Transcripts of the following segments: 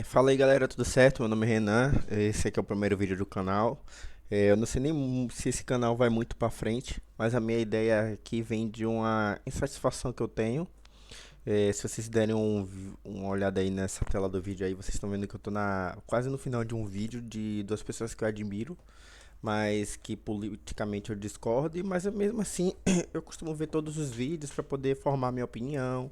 Fala aí galera, tudo certo? Meu nome é Renan, esse aqui é o primeiro vídeo do canal. Eu não sei nem se esse canal vai muito pra frente, mas a minha ideia aqui vem de uma insatisfação que eu tenho. Se vocês derem uma olhada aí nessa tela do vídeo aí, vocês estão vendo que eu tô quase no final de um vídeo de duas pessoas que eu admiro, mas que politicamente eu discordo, mas mesmo assim eu costumo ver todos os vídeos para poder formar minha opinião.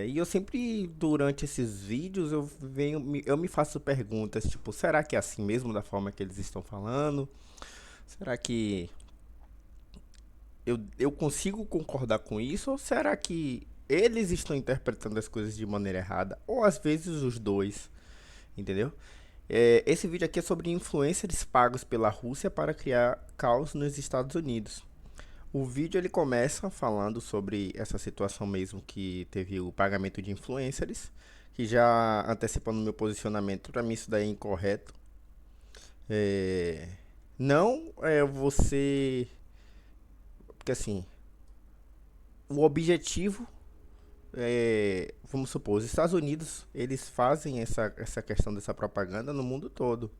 E eu sempre, durante esses vídeos, eu me faço perguntas, tipo, será que é assim mesmo da forma que eles estão falando? Será que eu consigo concordar com isso? Ou será que eles estão interpretando as coisas de maneira errada? Ou às vezes os dois, entendeu? Esse vídeo aqui é sobre influencers pagos pela Rússia para criar caos nos Estados Unidos. O vídeo ele começa falando sobre essa situação mesmo que teve o pagamento de influencers, que já antecipando meu posicionamento, para mim isso daí é incorreto. É, não é você, porque assim, o objetivo vamos supor, os Estados Unidos, eles fazem essa questão dessa propaganda no mundo todo,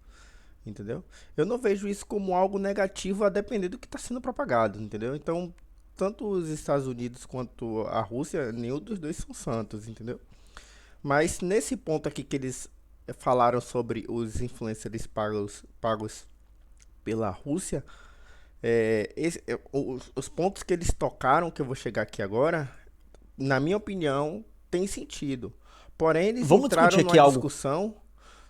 entendeu? Eu não vejo isso como algo negativo a depender do que está sendo propagado, entendeu? Então, tanto os Estados Unidos quanto a Rússia, nenhum dos dois são santos, entendeu? Mas nesse ponto aqui que eles falaram sobre os influencers pagos pela Rússia, os pontos que eles tocaram, que eu vou chegar aqui agora, na minha opinião, tem sentido. Porém, eles Vamos discutir entraram aqui numa algo. discussão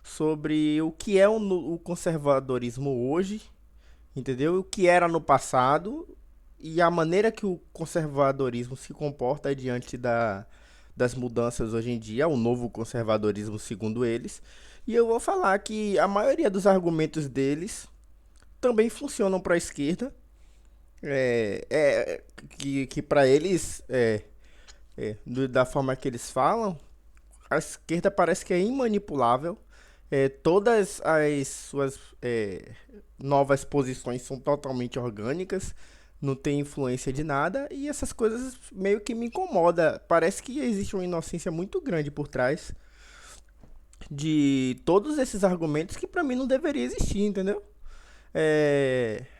sobre o que é o conservadorismo hoje, entendeu? O que era no passado e a maneira que o conservadorismo se comporta diante das mudanças hoje em dia, o novo conservadorismo segundo eles. E eu vou falar que a maioria dos argumentos deles também funcionam para a esquerda, que para eles, da forma que eles falam, a esquerda parece que é imanipulável. Todas as suas novas posições são totalmente orgânicas, não tem influência de nada e essas coisas meio que me incomoda. Parece que existe uma inocência muito grande por trás de todos esses argumentos que pra mim não deveria existir, entendeu?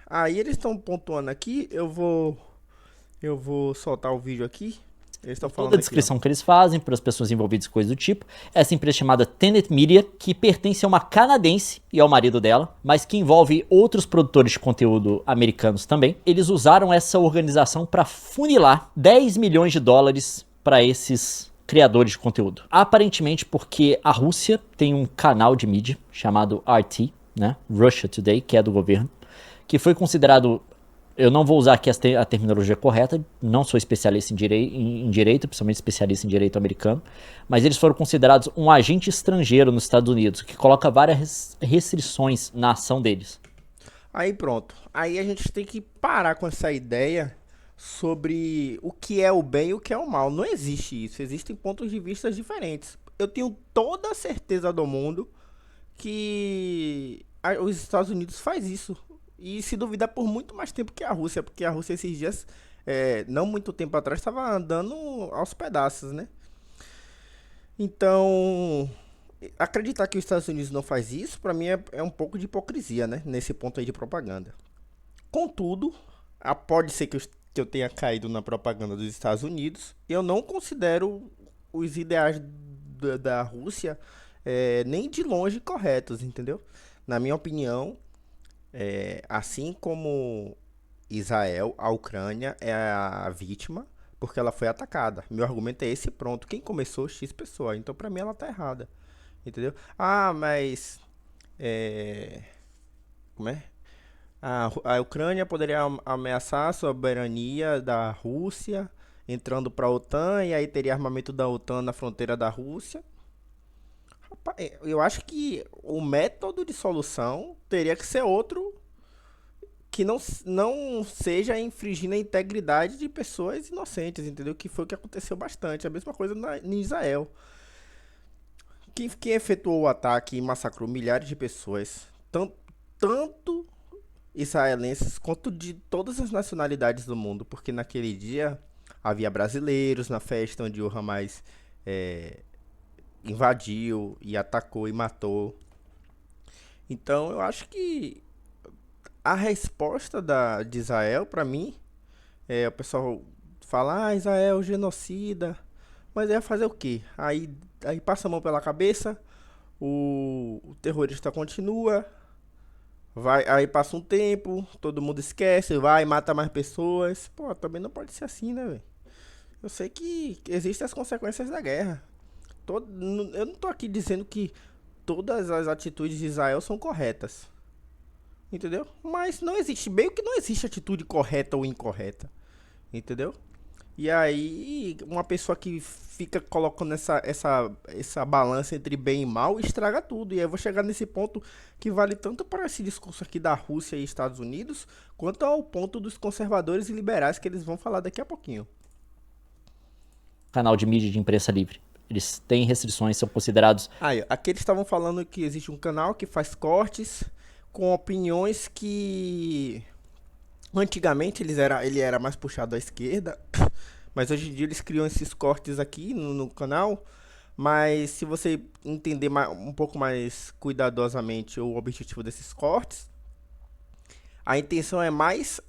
Aí eles estão pontuando aqui, eu vou soltar o vídeo aqui. Eles estão Por toda a falando aqui, ó. descrição que eles fazem para as pessoas envolvidas com coisas do tipo. Essa empresa chamada Tenet Media, que pertence a uma canadense e ao marido dela, mas que envolve outros produtores de conteúdo americanos também. Eles usaram essa organização para funilar 10 milhões de dólares para esses criadores de conteúdo. Aparentemente porque a Rússia tem um canal de mídia chamado RT, né? Russia Today, que é do governo, que foi considerado. Eu não vou usar aqui a terminologia correta, não sou especialista em direito, principalmente especialista em direito americano, mas eles foram considerados um agente estrangeiro nos Estados Unidos, o que coloca várias restrições na ação deles. Aí pronto. Aí a gente tem que parar com essa ideia sobre o que é o bem e o que é o mal. Não existe isso. Existem pontos de vista diferentes. Eu tenho toda a certeza do mundo que os Estados Unidos faz isso. E se duvidar por muito mais tempo que a Rússia, porque a Rússia esses dias, não muito tempo atrás, estava andando aos pedaços, né? Então, acreditar que os Estados Unidos não faz isso, pra mim é um pouco de hipocrisia, né? Nesse ponto aí de propaganda. Contudo, pode ser que eu tenha caído na propaganda dos Estados Unidos. Eu não considero os ideais da Rússia nem de longe corretos, entendeu? Na minha opinião, assim como Israel, a Ucrânia é a vítima porque ela foi atacada. Meu argumento é esse, pronto. Quem começou? X pessoa. Então, pra mim, ela tá errada. Entendeu? Ah, mas. É, como é? A Ucrânia poderia ameaçar a soberania da Rússia, entrando para a OTAN, e aí teria armamento da OTAN na fronteira da Rússia. Rapaz, eu acho que o método de solução teria que ser outro que não seja infringindo a integridade de pessoas inocentes, entendeu? Que foi o que aconteceu bastante. A mesma coisa em Israel. Quem efetuou o ataque e massacrou milhares de pessoas, tanto israelenses quanto de todas as nacionalidades do mundo, porque naquele dia havia brasileiros na festa onde o Hamas invadiu e atacou e matou. Então eu acho que a resposta de Israel, pra mim, o pessoal fala, Israel genocida, mas é fazer o quê? Aí passa a mão pela cabeça, o terrorista continua, vai, aí passa um tempo, todo mundo esquece, vai, mata mais pessoas. Pô, também não pode ser assim, né, velho? Eu sei que existem as consequências da guerra. Eu não tô aqui dizendo que todas as atitudes de Israel são corretas. Entendeu? Mas não existe, meio que não existe atitude correta ou incorreta. Entendeu? E aí, uma pessoa que fica colocando essa balança entre bem e mal estraga tudo. E aí eu vou chegar nesse ponto que vale tanto para esse discurso aqui da Rússia e Estados Unidos, quanto ao ponto dos conservadores e liberais que eles vão falar daqui a pouquinho. Canal de mídia de imprensa livre. Eles têm restrições, são considerados... Aí, aqui eles estavam falando que existe um canal que faz cortes com opiniões que antigamente ele era mais puxado à esquerda, mas hoje em dia eles criam esses cortes aqui no canal. Mas se você entender um pouco mais cuidadosamente o objetivo desses cortes, a intenção é mais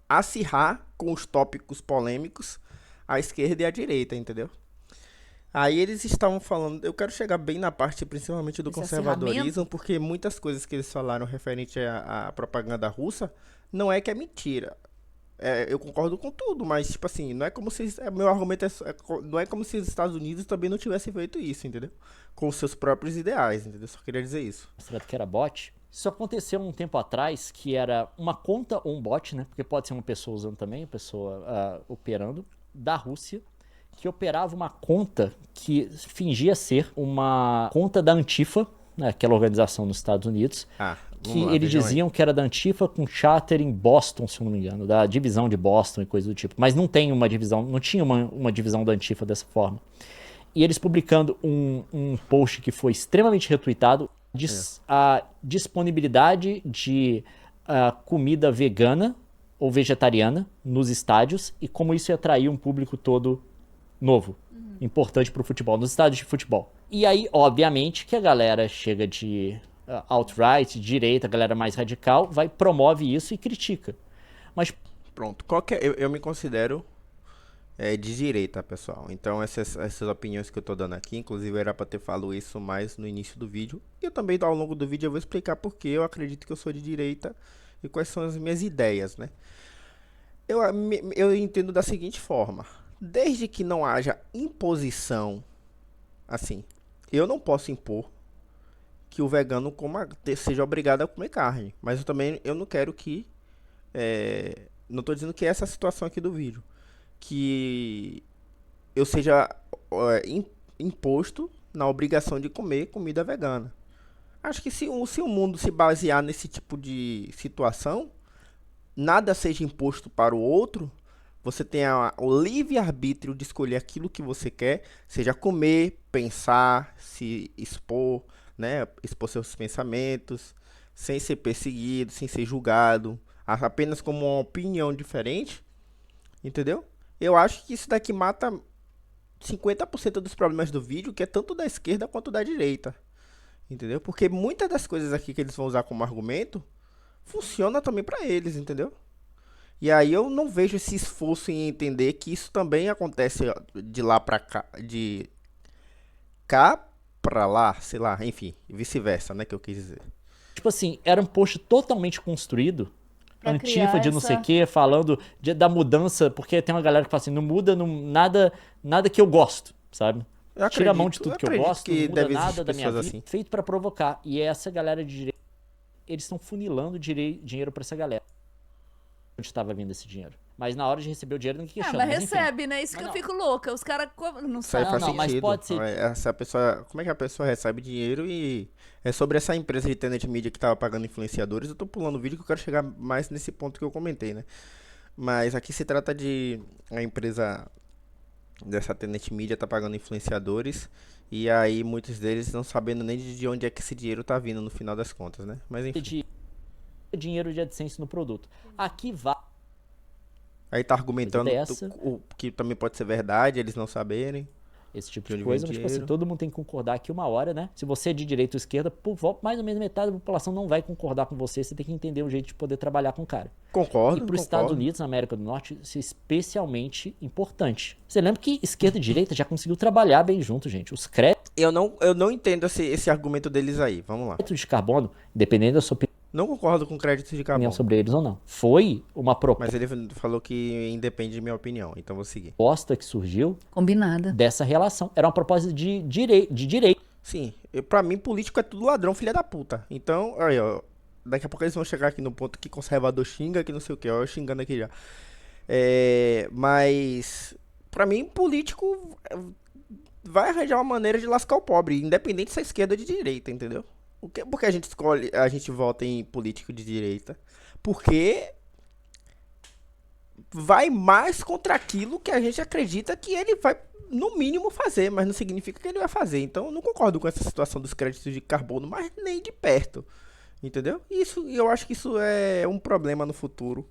acirrar com os tópicos polêmicos à esquerda e à direita, entendeu? Aí eles estavam falando, eu quero chegar bem na parte principalmente do Esse conservadorismo, acirramento? porque muitas coisas que eles falaram referente à propaganda russa, não é que é mentira. Eu concordo com tudo, mas tipo assim, não é como se, meu argumento não é como se os Estados Unidos também não tivessem feito isso, entendeu? Com os seus próprios ideais, entendeu? Só queria dizer isso. considerado que era bot. Isso aconteceu um tempo atrás, que era uma conta ou um bot, né? Porque pode ser uma pessoa usando também, uma pessoa operando, da Rússia, que operava uma conta que fingia ser uma conta da Antifa, né, aquela organização nos Estados Unidos, que eles diziam que era da Antifa com charter em Boston, se eu não me engano, da divisão de Boston e coisa do tipo. Mas não tem uma divisão, não tinha uma divisão da Antifa dessa forma. E eles publicando um post que foi extremamente retweetado, a disponibilidade de comida vegana ou vegetariana nos estádios e como isso ia atrair um público todo novo, importante pro futebol, nos estádios de futebol. E aí, obviamente, que a galera chega de alt-right, direita, a galera mais radical, promove isso e critica. Mas Pronto, eu me considero de direita, pessoal. Então essas opiniões que eu tô dando aqui, inclusive era pra ter falado isso mais no início do vídeo. E eu também ao longo do vídeo eu vou explicar porque eu acredito que eu sou de direita e quais são as minhas ideias, né? Eu entendo da seguinte forma: desde que não haja imposição, assim, eu não posso impor que o vegano seja obrigado a comer carne, mas eu não quero que não estou dizendo que é essa a situação aqui do vídeo, que eu seja imposto na obrigação de comer comida vegana. Acho que se o mundo se basear nesse tipo de situação, nada seja imposto para o outro, você tem o livre-arbítrio de escolher aquilo que você quer, seja comer, pensar, se expor, né? Expor seus pensamentos, sem ser perseguido, sem ser julgado, apenas como uma opinião diferente, entendeu? Eu acho que isso daqui mata 50% dos problemas do vídeo, que é tanto da esquerda quanto da direita, entendeu? Porque muitas das coisas aqui que eles vão usar como argumento funciona também para eles, entendeu? E aí eu não vejo esse esforço em entender que isso também acontece de lá pra cá, de cá pra lá, sei lá, enfim, vice-versa, né, que eu quis dizer. tipo assim, era um post totalmente construído, Pra Antifa criar de não sei o essa- que, falando da mudança, porque tem uma galera que fala assim, não muda nada que eu gosto, sabe? Eu Tira a mão de acredito- tudo eu que eu acredito gosto, que não muda deve existir nada da minha vida, pessoas assim. feito pra provocar. E essa galera de direita, eles estão funilando dinheiro pra essa galera. Onde estava vindo esse dinheiro. Mas na hora de receber o dinheiro, ninguém Ah, questiona. mas enfim. recebe, né? Isso Mas que eu não. fico louca. Os caras não Isso aí sabem. faz não, mas sentido. pode ser- Essa pessoa, como é que a pessoa recebe dinheiro e é sobre essa empresa de internet mídia que tava pagando influenciadores. Eu tô pulando o vídeo que eu quero chegar mais nesse ponto que eu comentei, né? Mas aqui se trata de a empresa dessa internet mídia tá pagando influenciadores e aí muitos deles não sabendo nem de onde é que esse dinheiro tá vindo no final das contas, né? Mas enfim. de dinheiro de AdSense no produto. Aqui vai. Aí tá argumentando Dessa. que também pode ser verdade, eles não saberem. esse tipo De de onde coisa, vem mas tipo assim, dinheiro. todo mundo tem que concordar que uma hora, né? Se você é de direita ou esquerda, mais ou menos metade da população não vai concordar com você, você tem que entender um jeito de poder trabalhar com o cara. E Concordo, para os Estados concordo. Unidos, na América do Norte, isso é especialmente importante. Você lembra que esquerda e direita já conseguiu trabalhar bem junto, gente. Os créditos Eu não entendo esse argumento deles aí. Vamos lá. de carbono, dependendo da sua Não concordo com crédito de opinião carbono. sobre eles ou não, foi uma Mas ele falou que independe de minha opinião. Então vou seguir. proposta que surgiu Combinada. dessa relação. Era uma proposta de direito. Sim, pra mim político é tudo ladrão, filha da puta. Então, aí, ó. Daqui a pouco eles vão chegar aqui no ponto que conservador xinga, que não sei o que, ó. Eu xingando aqui já. Mas, pra mim, político vai arranjar uma maneira de lascar o pobre, independente se é esquerda ou de direita, entendeu? Porque a gente escolhe, a gente vota em político de direita? Porque vai mais contra aquilo que a gente acredita que ele vai, no mínimo, fazer, mas não significa que ele vai fazer. Então, eu não concordo com essa situação dos créditos de carbono, mas nem de perto, entendeu? Isso, eu acho que isso é um problema no futuro.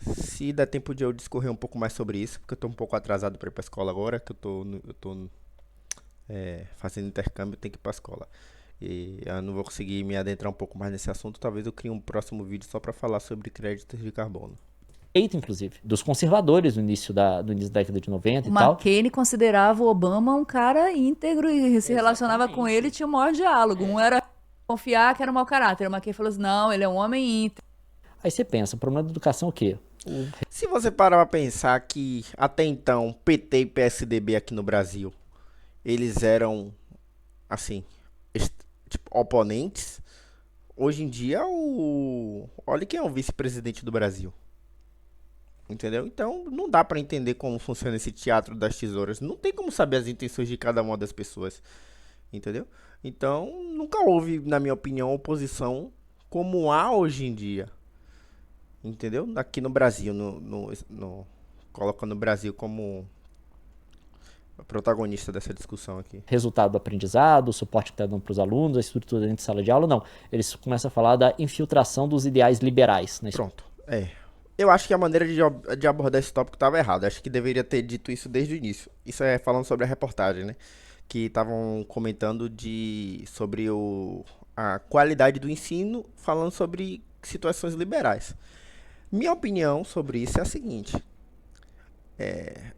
Se der tempo de eu discorrer um pouco mais sobre isso, porque eu tô um pouco atrasado para ir pra escola agora, que eu tô fazendo intercâmbio, tenho que ir pra escola. E eu não vou conseguir me adentrar um pouco mais nesse assunto. Talvez eu crie um próximo vídeo só para falar sobre créditos de carbono. Inclusive, dos conservadores no início da década de 90 O e tal. McCain considerava o Obama um cara íntegro e se relacionava com ele e tinha o maior diálogo. Um era confiar que era um mau caráter. O McCain falou assim, não, ele é um homem íntegro. Aí você pensa, o problema da educação é o quê? Se você parar pra pensar que até então PT e PSDB aqui no Brasil, eles eram assim, tipo, oponentes. Hoje em dia olha quem é o vice-presidente do Brasil. Entendeu? Então não dá pra entender como funciona esse teatro das tesouras. Não tem como saber as intenções de cada uma das pessoas. Entendeu? Então nunca houve, na minha opinião, oposição como há hoje em dia. Entendeu? Aqui no Brasil, colocando o Brasil como protagonista dessa discussão aqui. Resultado do aprendizado, o suporte que está dando para os alunos, a estrutura dentro de sala de aula, não. Eles começam a falar da infiltração dos ideais liberais na escola. Pronto. Eu acho que a maneira de abordar esse tópico estava errada. Acho que deveria ter dito isso desde o início. Isso é falando sobre a reportagem, né? Que estavam comentando sobre a qualidade do ensino, falando sobre situações liberais. Minha opinião sobre isso é a seguinte.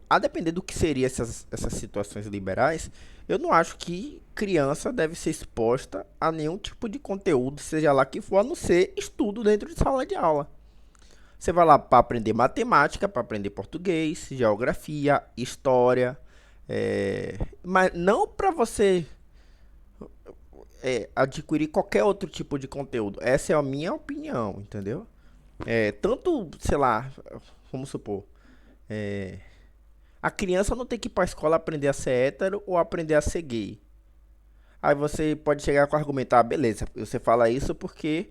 A depender do que seriam essas situações liberais, eu não acho que criança deve ser exposta a nenhum tipo de conteúdo, seja lá que for, a não ser estudo dentro de sala de aula. Você vai lá para aprender matemática, para aprender português, geografia, história, mas não para você adquirir qualquer outro tipo de conteúdo. Essa é a minha opinião, entendeu? Tanto, sei lá, vamos supor, a criança não tem que ir para a escola aprender a ser hétero ou aprender a ser gay. Aí você pode chegar com o argumento, beleza, você fala isso porque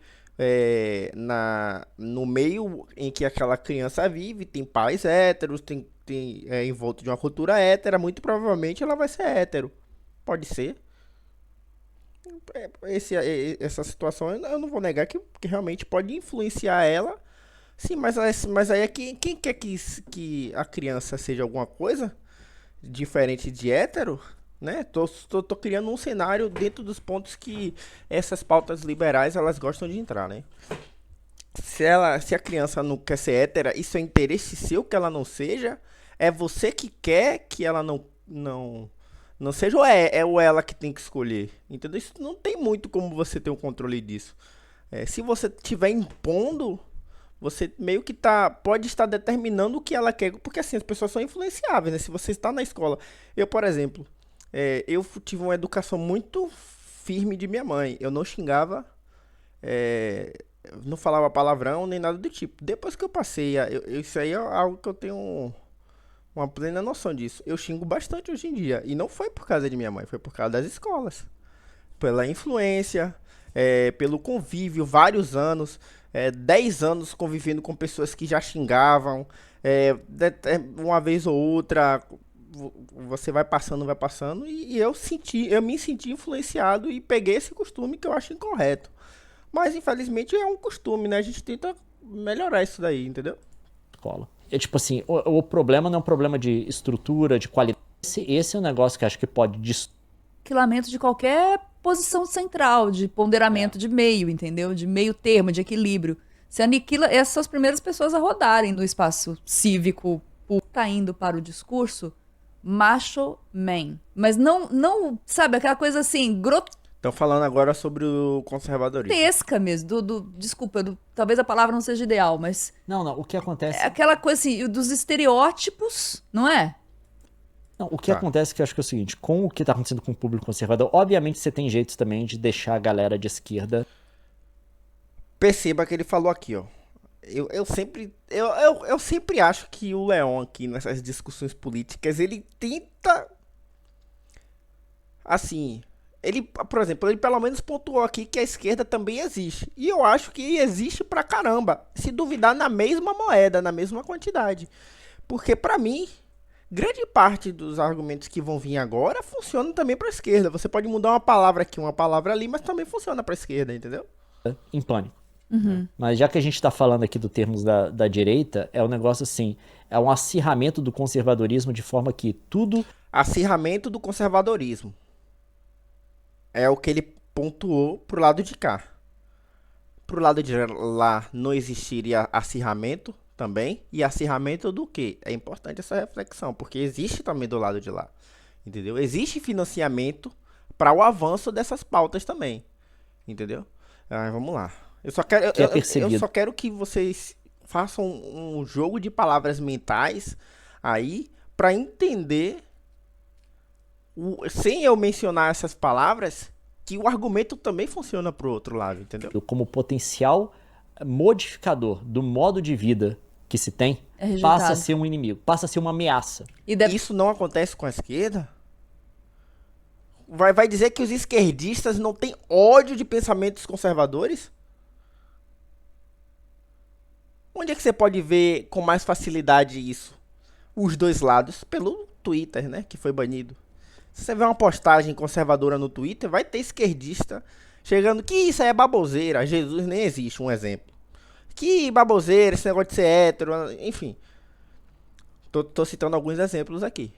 no meio em que aquela criança vive, tem pais héteros, tem envolto de uma cultura hétera, muito provavelmente ela vai ser hétero. Pode ser. Essa situação eu não vou negar que realmente pode influenciar ela. Sim, mas aí quem quer que a criança seja alguma coisa diferente de hétero, né? Tô criando um cenário dentro dos pontos que essas pautas liberais elas gostam de entrar, né? Se a criança não quer ser hétera, isso é interesse seu que ela não seja? É você que quer que ela não seja, ou ela que tem que escolher? Entendeu? Isso não tem muito como você ter um controle disso. Se você estiver impondo, você meio que pode estar determinando o que ela quer, porque assim, as pessoas são influenciáveis, né? Se você está na escola, eu, por exemplo, eu tive uma educação muito firme de minha mãe, eu não xingava, não falava palavrão, nem nada do tipo. Depois que eu passei, isso aí é algo que eu tenho uma plena noção disso. Eu xingo bastante hoje em dia, e não foi por causa de minha mãe, foi por causa das escolas, pela influência, pelo convívio, vários anos, 10 anos convivendo com pessoas que já xingavam, uma vez ou outra, você vai passando, e eu me senti influenciado e peguei esse costume que eu acho incorreto. Mas infelizmente é um costume, né? A gente tenta melhorar isso daí, entendeu? Escola. Tipo assim, o problema não é um problema de estrutura, de qualidade Esse é um negócio que eu acho que pode Aniquilamento de qualquer posição central, de ponderamento de meio, entendeu? De meio termo, de equilíbrio. Se aniquila, essas são as primeiras pessoas a rodarem no espaço cívico, tá indo para o discurso macho man. Mas não, sabe, aquela coisa assim, Estão falando agora sobre o conservadorismo. grotesca mesmo, desculpa, talvez a palavra não seja ideal, mas Não, o que acontece... é aquela coisa assim, dos estereótipos, não é? Não, o que acontece que eu acho que é o seguinte, com o que tá acontecendo com o público conservador, obviamente você tem jeitos também de deixar a galera de esquerda... Perceba que ele falou aqui, ó. Eu sempre acho que o Leon aqui nessas discussões políticas, ele tenta, assim, ele, por exemplo, ele pelo menos pontuou aqui que a esquerda também existe. E eu acho que existe pra caramba. Se duvidar, na mesma moeda, na mesma quantidade. Porque pra mim, grande parte dos argumentos que vão vir agora funcionam também pra esquerda. Você pode mudar uma palavra aqui, uma palavra ali, mas também funciona pra esquerda, entendeu? em pânico. Mas já que a gente está falando aqui dos termos da direita, é um negócio assim, é um acirramento do conservadorismo de forma que tudo... Acirramento do conservadorismo. É o que ele pontuou pro lado de cá. Pro lado de lá não existiria acirramento também. E acirramento do quê? É importante essa reflexão, porque existe também do lado de lá. Entendeu? Existe financiamento para o avanço dessas pautas também. Entendeu? Vamos lá. Eu só quero, Que é eu perseguido. só quero que vocês façam um jogo de palavras mentais aí para entender, sem eu mencionar essas palavras, que o argumento também funciona pro outro lado, entendeu? como potencial modificador do modo de vida que se tem, É rejeitado. passa a ser um inimigo, passa a ser uma ameaça. E deve... Isso não acontece com a esquerda? Vai dizer que os esquerdistas não têm ódio de pensamentos conservadores? Onde é que você pode ver com mais facilidade isso? Os dois lados, pelo Twitter, né, que foi banido. Se você vê uma postagem conservadora no Twitter, vai ter esquerdista chegando que isso aí é baboseira, Jesus nem existe, um exemplo. Que baboseira, esse negócio de ser hétero, enfim. Tô citando alguns exemplos aqui.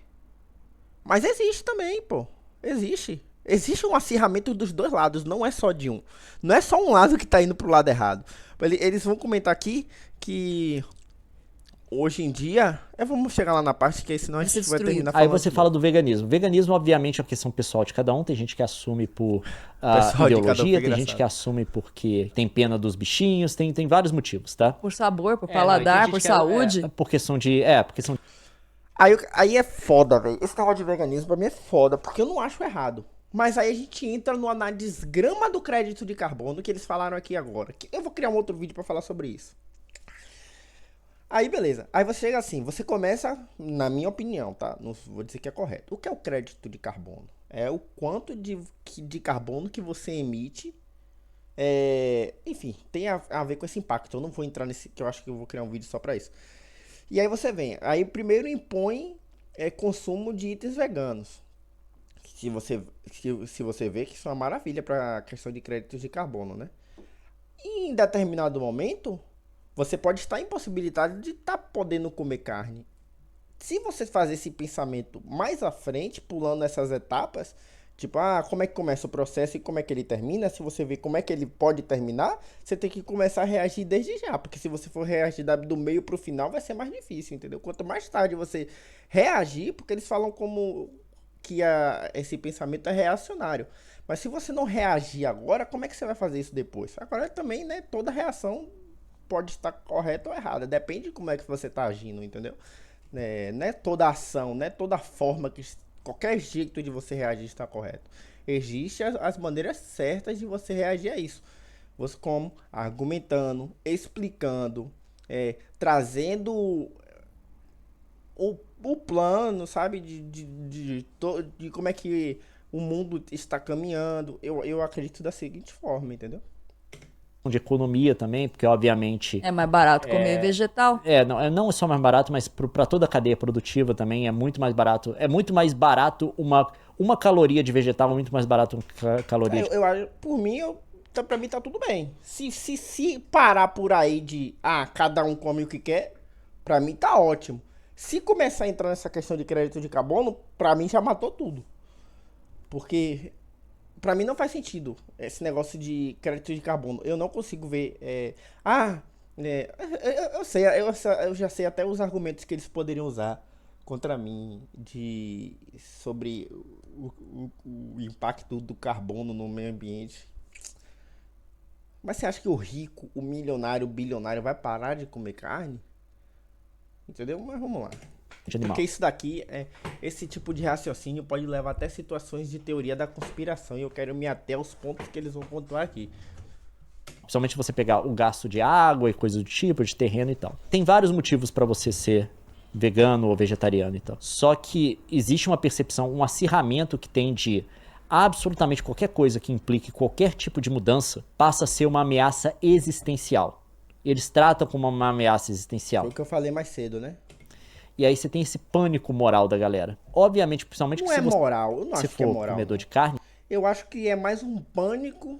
Mas existe também, pô. Existe. Existe um acirramento dos dois lados, não é só de um. Não é só um lado que tá indo pro lado errado. Eles vão comentar aqui que hoje em dia... vamos chegar lá na parte que aí senão a gente vai terminar Aí falando. você fala do veganismo. Veganismo, obviamente, é uma questão pessoal de cada um. Tem gente que assume por Pessoal de cada um, ideologia, que tem gente engraçado. que assume porque tem pena dos bichinhos, tem vários motivos, tá? Por sabor, por não, e tem paladar, gente por que saúde. por questão de... porque são... Aí é foda, velho. Esse negócio de veganismo pra mim é foda, porque eu não acho errado. Mas aí a gente entra na desgrama do crédito de carbono que eles falaram aqui agora. Que eu vou criar um outro vídeo pra falar sobre isso. Aí beleza. Aí você chega assim, você começa, na minha opinião, tá? Não vou dizer que é correto. O que é o crédito de carbono? É o quanto de carbono que você emite. Enfim, tem a ver com esse impacto. Eu não vou entrar nesse, que eu acho que eu vou criar um vídeo só pra isso. E aí você vem, aí primeiro impõe consumo de itens veganos. Se você vê que isso é uma maravilha para a questão de créditos de carbono, né? E em determinado momento, você pode estar impossibilitado de estar podendo comer carne. Se você fazer esse pensamento mais à frente, pulando essas etapas, tipo, como é que começa o processo e como é que ele termina, se você vê como é que ele pode terminar, você tem que começar a reagir desde já, porque se você for reagir do meio pro final, vai ser mais difícil, entendeu? Quanto mais tarde você reagir, porque eles falam como que esse pensamento é reacionário. Mas se você não reagir agora, como é que você vai fazer isso depois? Agora também, né, toda reação pode estar correta ou errada, depende de como é que você está agindo, entendeu? Não é toda ação, não é toda forma que qualquer jeito de você reagir está correto. Existem as maneiras certas de você reagir a isso. Você como argumentando, explicando, trazendo o plano, sabe, de como é que o mundo está caminhando. Eu acredito da seguinte forma, entendeu? de economia também, porque obviamente... É mais barato comer vegetal. Não é só mais barato, mas para toda a cadeia produtiva também é muito mais barato. É muito mais barato uma caloria de vegetal, é muito mais barato uma caloria de... Eu acho, por mim, pra mim tá tudo bem. Se parar por aí de, cada um come o que quer, pra mim tá ótimo. Se começar a entrar nessa questão de crédito de carbono, pra mim já matou tudo. Porque pra mim não faz sentido esse negócio de crédito de carbono. Eu não consigo ver. Eu já sei até os argumentos que eles poderiam usar contra mim sobre o impacto do carbono no meio ambiente. Mas você acha que o rico, o milionário, o bilionário vai parar de comer carne? Entendeu? Mas vamos lá. De animal. Porque isso daqui, esse tipo de raciocínio pode levar até situações de teoria da conspiração. E eu quero me ater aos pontos que eles vão pontuar aqui. Principalmente você pegar o gasto de água e coisa do tipo, de terreno e tal. Tem vários motivos para você ser vegano ou vegetariano e tal. Só que existe uma percepção, um acirramento que tem de absolutamente qualquer coisa que implique qualquer tipo de mudança passa a ser uma ameaça existencial. Eles tratam como uma ameaça existencial. Foi o que eu falei mais cedo, né? E aí você tem esse pânico moral da galera. Obviamente, principalmente Não que é se você moral, eu não acho que é for moral. comedor Não. de carne, Eu acho que é mais um pânico.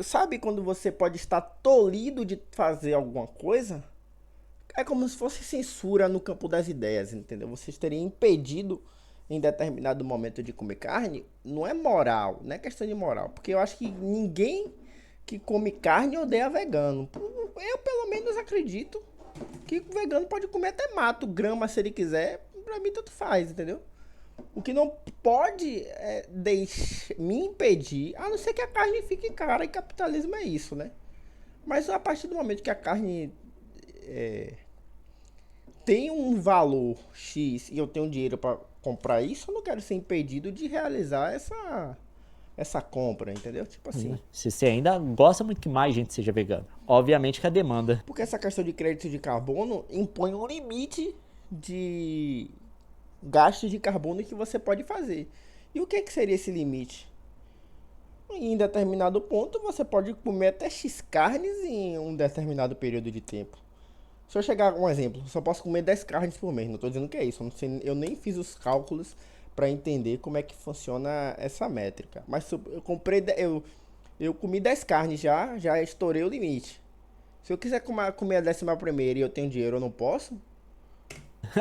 Sabe quando você pode estar tolhido de fazer alguma coisa? É como se fosse censura no campo das ideias, entendeu? Você estaria impedido em determinado momento de comer carne. Não é moral, não é questão de moral. Porque eu acho que ninguém que come carne odeia vegano. Eu, pelo menos, acredito que o vegano pode comer até mato, grama, se ele quiser. Pra mim, tanto faz, entendeu? O que não pode me impedir, a não ser que a carne fique cara, e capitalismo é isso, né? Mas a partir do momento que a carne tem um valor X e eu tenho dinheiro para comprar isso, eu não quero ser impedido de realizar essa compra, entendeu? Tipo assim. se você ainda gosta muito que mais gente seja vegana, obviamente que a demanda... Porque essa questão de crédito de carbono impõe um limite de gastos de carbono que você pode fazer. E o que seria esse limite? Em determinado ponto, você pode comer até X carnes em um determinado período de tempo. Se eu chegar com um exemplo, só posso comer 10 carnes por mês. Não estou dizendo que é isso. Eu nem fiz os cálculos para entender como é que funciona essa métrica. Mas eu comi 10 carnes já estourei o limite. Se eu quiser comer a 11ª e eu tenho dinheiro, eu não posso?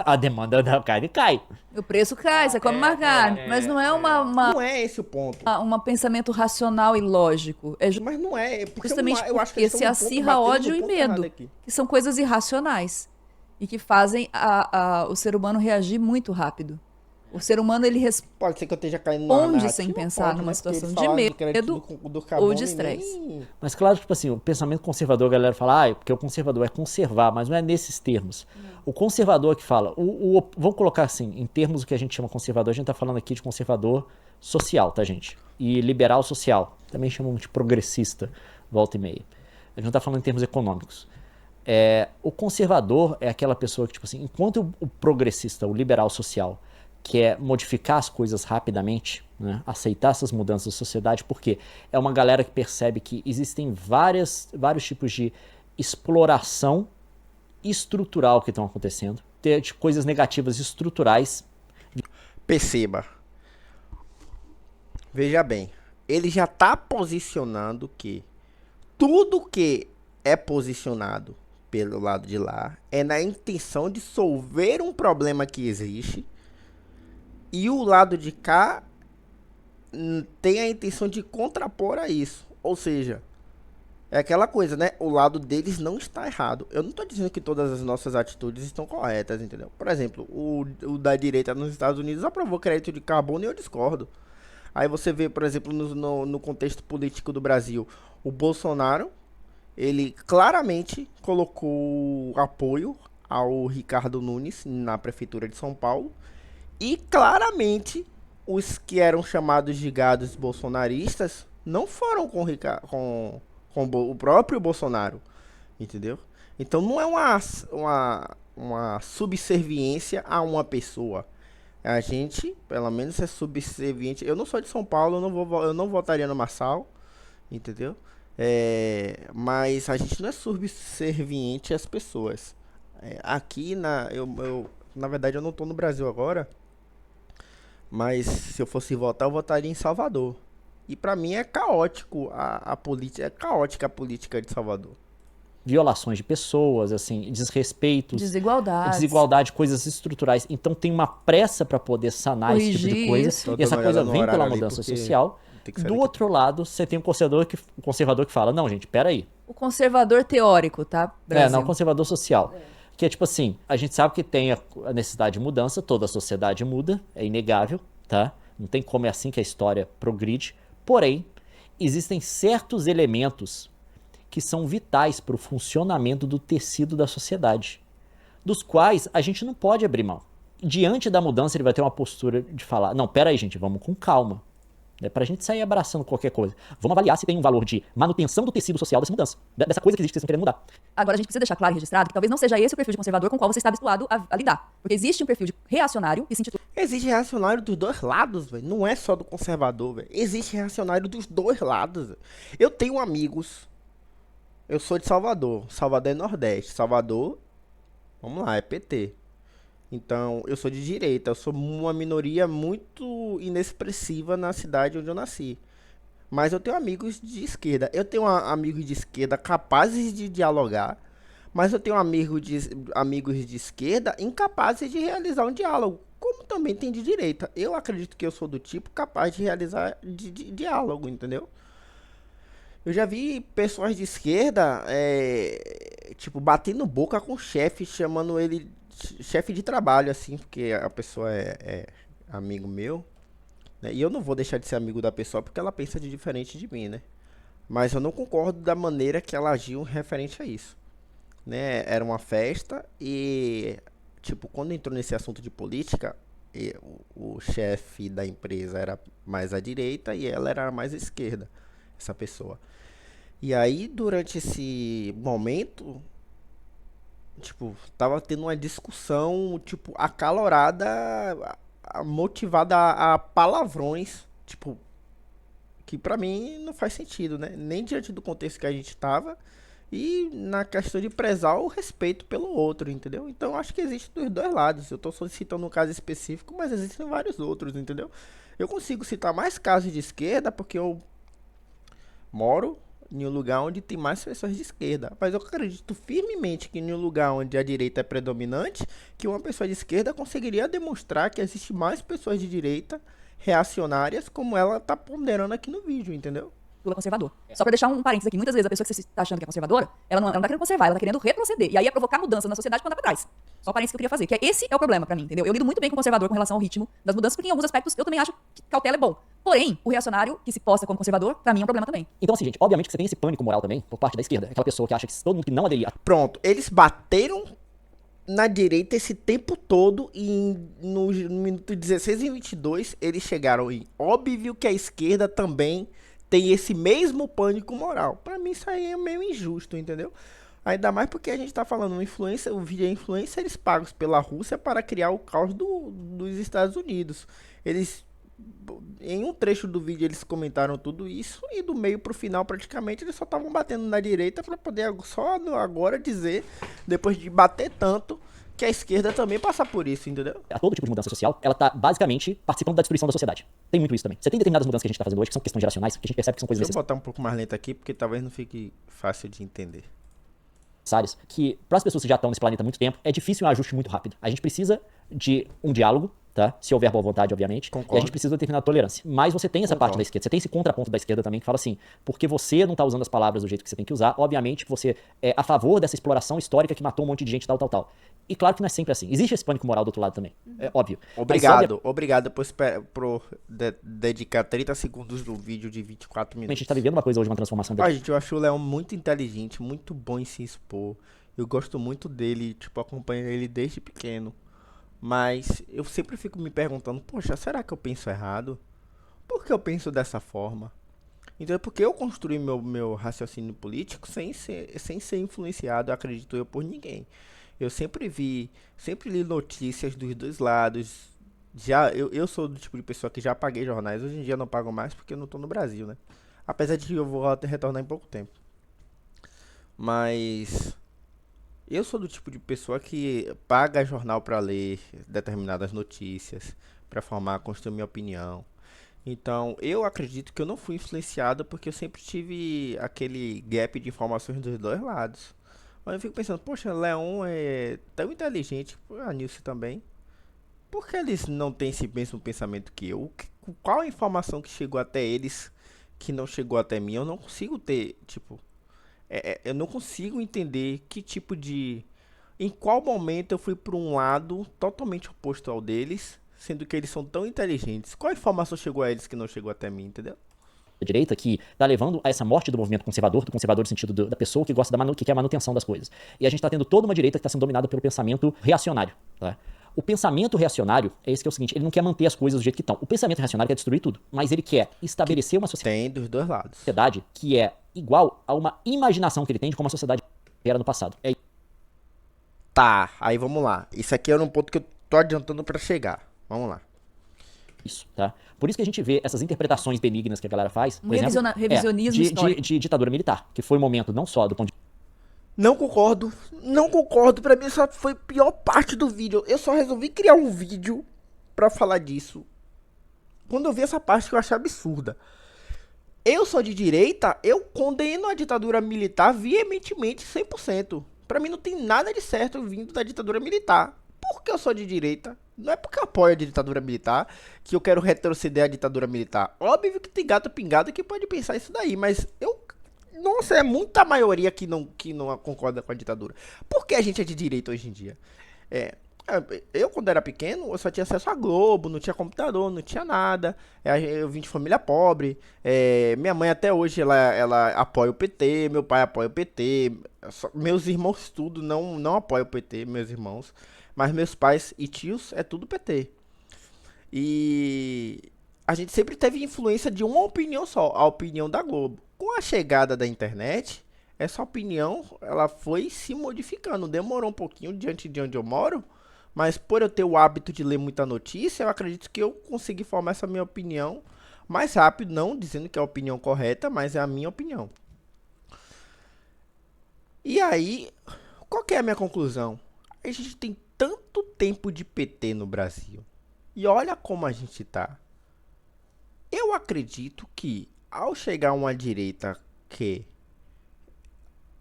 A demanda da carne cai. O preço cai, você come mais carne. Mas não é Não é esse o ponto. um pensamento racional e lógico. É Mas não é. Porque justamente eu acho que porque eles se estão no ponto, acirra batendo no ódio e ponto errado medo, aqui. que são coisas irracionais e que fazem o ser humano reagir muito rápido. O ser humano, ele Pode ser que eu esteja caindo na responde narrativa, sem pensar numa né? Porque situação eles de falaram crédito medo do carbono ou de e estresse. nem- Mas claro, tipo assim, o pensamento conservador, a galera fala, porque o conservador é conservar, mas não é nesses termos. O conservador que fala, vamos colocar assim, em termos do que a gente chama conservador, a gente tá falando aqui de conservador social, tá, gente? E liberal social, também chamam de progressista, volta e meia. A gente não tá falando em termos econômicos. O conservador é aquela pessoa que, tipo assim, enquanto o progressista, o liberal social, quer modificar as coisas rapidamente, né? Aceitar essas mudanças da sociedade, porque é uma galera que percebe que existem vários tipos de exploração estrutural que estão acontecendo, de coisas negativas estruturais. Perceba. Veja bem. Ele já está posicionando que tudo que é posicionado pelo lado de lá é na intenção de solver um problema que existe. E o lado de cá tem a intenção de contrapor a isso. Ou seja, é aquela coisa, né? O lado deles não está errado. Eu não estou dizendo que todas as nossas atitudes estão corretas, entendeu? Por exemplo, o da direita nos Estados Unidos aprovou crédito de carbono e eu discordo. Aí você vê, por exemplo, no contexto político do Brasil, o Bolsonaro, ele claramente colocou apoio ao Ricardo Nunes na prefeitura de São Paulo. E claramente os que eram chamados de gados bolsonaristas não foram com o próprio Bolsonaro, entendeu? Então não é uma subserviência a uma pessoa. A gente, pelo menos, é subserviente. Eu não sou de São Paulo, eu não votaria no Marçal, entendeu? Mas a gente não é subserviente às pessoas. Aqui, na verdade, eu não tô no Brasil agora. Mas se eu fosse votar, eu votaria em Salvador. E pra mim é caótico a política, é caótica a política de Salvador. violações de pessoas, assim, desrespeitos, Desigualdade. coisas estruturais. Então tem uma pressa para poder sanar esse tipo de Corrigir coisa. isso. Tô E essa dando uma coisa olhada no vem pela horário ali, mudança porque social. tem que sair Do daqui. outro lado, você tem um conservador que fala, não, gente, peraí. O conservador teórico, tá, Brasil? Não, conservador social. Que é tipo assim, a gente sabe que tem a necessidade de mudança, toda a sociedade muda, é inegável, tá? Não tem como é assim que a história progride. Porém, existem certos elementos que são vitais para o funcionamento do tecido da sociedade, dos quais a gente não pode abrir mão. Diante da mudança, ele vai ter uma postura de falar, não, pera aí, gente, vamos com calma. Não é pra gente sair abraçando qualquer coisa. Vamos avaliar se tem um valor de manutenção do tecido social dessa mudança, dessa coisa que existe que vocês estão querendo mudar. Agora, a gente precisa deixar claro e registrado que talvez não seja esse o perfil de conservador com o qual você está habituado a lidar. Porque existe um perfil de reacionário que se intitula Existe reacionário dos dois lados, velho. Não é só do conservador, velho. Existe reacionário dos dois lados. Véio. Eu tenho amigos. Eu sou de Salvador. Salvador é Nordeste. Salvador, vamos lá, é PT. Então, eu sou de direita. Eu sou uma minoria muito inexpressiva na cidade onde eu nasci. Mas eu tenho amigos de esquerda. Eu tenho amigos de esquerda capazes de dialogar. Mas eu tenho amigos de esquerda incapazes de realizar um diálogo. Como também tem de direita. Eu acredito que eu sou do tipo capaz de realizar diálogo, entendeu? Eu já vi pessoas de esquerda, tipo, batendo boca com o chefe, chamando ele chefe de trabalho, assim, porque a pessoa é amigo meu, né? E eu não vou deixar de ser amigo da pessoa porque ela pensa de diferente de mim, né? Mas eu não concordo da maneira que ela agiu referente a isso, né? Era uma festa e, tipo, quando entrou nesse assunto de política, o chefe da empresa era mais à direita e ela era mais à esquerda, essa pessoa. E aí, durante esse momento, tipo, tava tendo uma discussão, tipo, acalorada, motivada a palavrões, tipo, que pra mim não faz sentido, né? Nem diante do contexto que a gente tava e na questão de prezar o respeito pelo outro, entendeu? Então, acho que existe dos dois lados. Eu tô solicitando um caso específico, mas existem vários outros, entendeu? Eu consigo citar mais casos de esquerda porque eu moro em um lugar onde tem mais pessoas de esquerda. Mas eu acredito firmemente que em um lugar onde a direita é predominante, que uma pessoa de esquerda conseguiria demonstrar que existe mais pessoas de direita reacionárias, como ela tá ponderando aqui no vídeo, entendeu? conservador. Só pra deixar um parênteses aqui, muitas vezes a pessoa que você tá achando que é conservadora, ela não tá querendo conservar, ela tá querendo retroceder. E aí é provocar mudança na sociedade quando tá pra trás. Só o parênteses que eu queria fazer, que esse é o problema pra mim, entendeu? Eu lido muito bem com o conservador com relação ao ritmo das mudanças, porque em alguns aspectos eu também acho que cautela é bom. Porém, o reacionário que se posta como conservador, pra mim é um problema também. Então assim, gente, obviamente que você tem esse pânico moral também, por parte da esquerda. Aquela pessoa que acha que todo mundo que não aderir Pronto, eles bateram na direita esse tempo todo e no minuto 16 e 22 eles chegaram em óbvio que a esquerda também tem esse mesmo pânico moral. Pra mim isso aí é meio injusto, entendeu? Ainda mais porque a gente tá falando o vídeo é influencers pagos pela Rússia para criar o caos dos Estados Unidos. Eles, em um trecho do vídeo eles comentaram tudo isso e do meio pro final praticamente eles só estavam batendo na direita para poder só agora dizer, depois de bater tanto, que a esquerda também passa por isso, entendeu? a todo tipo de mudança social, ela tá basicamente participando da destruição da sociedade. Tem muito isso também. Você tem determinadas mudanças que a gente tá fazendo hoje, que são questões geracionais, que a gente percebe que são coisas Deixa eu botar um pouco mais lento aqui, porque talvez não fique fácil de entender. necessárias, que para as pessoas que já estão nesse planeta há muito tempo, é difícil um ajuste muito rápido. A gente precisa de um diálogo, tá? Se houver boa vontade, obviamente. Concordo. E a gente precisa de determinada tolerância. Mas você tem essa parte da esquerda, você tem esse contraponto da esquerda também que fala assim, porque você não tá usando as palavras do jeito que você tem que usar, obviamente que você é a favor dessa exploração histórica que matou um monte de gente, tal. E claro que não é sempre assim. Existe esse pânico moral do outro lado também. É óbvio. Obrigado por dedicar 30 segundos do vídeo de 24 A minutos. gente tá vivendo uma coisa hoje, uma transformação dele. Gente, eu acho o Leão muito inteligente, muito bom em se expor. Eu gosto muito dele, tipo, acompanho ele desde pequeno. Mas eu sempre fico me perguntando, poxa, será que eu penso errado? Por que eu penso dessa forma? Então é porque eu construí meu raciocínio político sem ser influenciado, acredito eu, por ninguém. Eu sempre li notícias dos dois lados. Eu sou do tipo de pessoa que já paguei jornais, hoje em dia eu não pago mais porque eu não tô no Brasil, né? Apesar de que eu vou retornar em pouco tempo. Mas eu sou do tipo de pessoa que paga jornal para ler determinadas notícias, para construir minha opinião. Então, eu acredito que eu não fui influenciado porque eu sempre tive aquele gap de informações dos dois lados. Mas eu fico pensando, poxa, Leon é tão inteligente, a Nilce também. Por que eles não têm esse mesmo pensamento que eu? Qual a informação que chegou até eles que não chegou até mim? Eu não consigo ter, tipo... eu não consigo entender que tipo de... Em qual momento eu fui para um lado totalmente oposto ao deles, sendo que eles são tão inteligentes. Qual informação chegou a eles que não chegou até mim, entendeu? Direita que tá levando a essa morte do movimento conservador, do conservador no sentido da pessoa que gosta que quer a manutenção das coisas. E a gente tá tendo toda uma direita que tá sendo dominada pelo pensamento reacionário, tá? O pensamento reacionário é esse que é o seguinte, ele não quer manter as coisas do jeito que estão. O pensamento reacionário quer destruir tudo, mas ele quer estabelecer uma Tem dos dois lados. sociedade que é igual a uma imaginação que ele tem de como a sociedade era no passado. É Tá, aí vamos lá. Isso aqui era um ponto que eu tô adiantando pra chegar. Vamos lá. isso, tá? Por isso que a gente vê essas interpretações benignas que a galera faz, por Revisionismo histórico. de ditadura militar, que foi um momento não só do ponto de Não concordo, não concordo. Pra mim essa foi a pior parte do vídeo. Eu só resolvi criar um vídeo pra falar disso. Quando eu vi essa parte que eu achei absurda. Eu sou de direita, eu condeno a ditadura militar veementemente, 100%. Pra mim não tem nada de certo vindo da ditadura militar. Por que eu sou de direita? Não é porque eu apoio a ditadura militar que eu quero retroceder a ditadura militar. Óbvio que tem gato pingado que pode pensar isso daí, mas eu... Nossa, é muita maioria que não concorda com a ditadura. Por que a gente é de direita hoje em dia? Eu, quando era pequeno, eu só tinha acesso a Globo, não tinha computador, não tinha nada. Eu vim de família pobre. Minha mãe até hoje, ela apoia o PT, meu pai apoia o PT. Meus irmãos tudo não apoiam o PT, meus irmãos. Mas meus pais e tios é tudo PT. E a gente sempre teve influência de uma opinião só, a opinião da Globo. Com a chegada da internet, essa opinião ela foi se modificando. Demorou um pouquinho diante de onde eu moro, mas por eu ter o hábito de ler muita notícia, eu acredito que eu consegui formar essa minha opinião mais rápido, não dizendo que é a opinião correta, mas é a minha opinião. E aí, qual que é a minha conclusão? A gente tem tanto tempo de PT no Brasil. E olha como a gente tá. Eu acredito que ao chegar uma direita que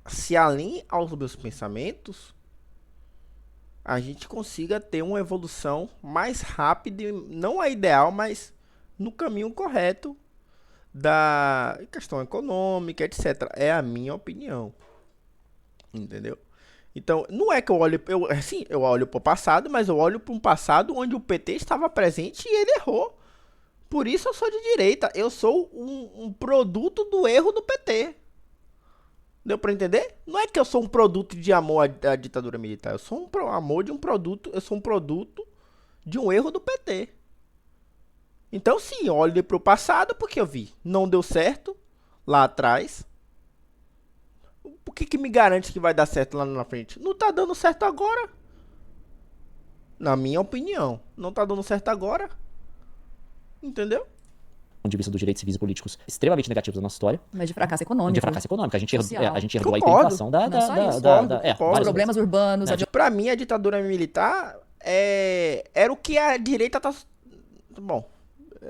se alinhe aos meus pensamentos, a gente consiga ter uma evolução mais rápida, não a ideal, mas no caminho correto da questão econômica, etc. É a minha opinião. Entendeu? Então, não é que eu olho, eu olho para o passado, mas eu olho para um passado onde o PT estava presente e ele errou. Por isso eu sou de direita. Eu sou um produto do erro do PT. Deu pra entender? Não é que eu sou um produto de amor à ditadura militar. Eu sou um amor de um produto. Eu sou um produto de um erro do PT. Então sim, olhe pro passado porque eu vi. Não deu certo lá atrás. Por que me garante que vai dar certo lá na frente? Não tá dando certo agora. Na minha opinião. Não tá dando certo agora. Entendeu? de vista dos direitos civis e políticos extremamente negativos da nossa história. Mas de fracasso econômico. De fracasso econômico. A gente herdou a Concordo. hiperinflação da... Não é só isso. Concordo. Os problemas urbanos. Pra mim, a ditadura militar era o que a direita tá... Bom,